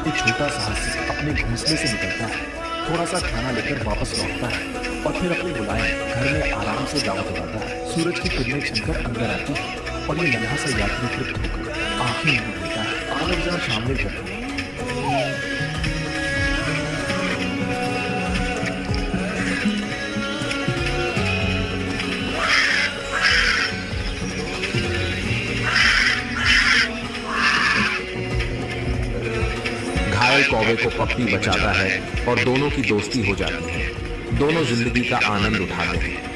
एक छोटा साहसी अपने घोंसले से निकलता है, थोड़ा सा खाना लेकर वापस लौटता है और फिर अपने बुलाए घर में आराम से दावत उड़ाता है। सूरज की किरणें छिनकर अंदर आती है और ये नन्हा सा यात्री तृप्त होकर आंखें मूंद लेता है। आनंद जहाँ शामिल करते हैं। घायल कौवे को पप्पी बचाता है और दोनों की दोस्ती हो जाती है। दोनों जिंदगी का आनंद उठाते हैं।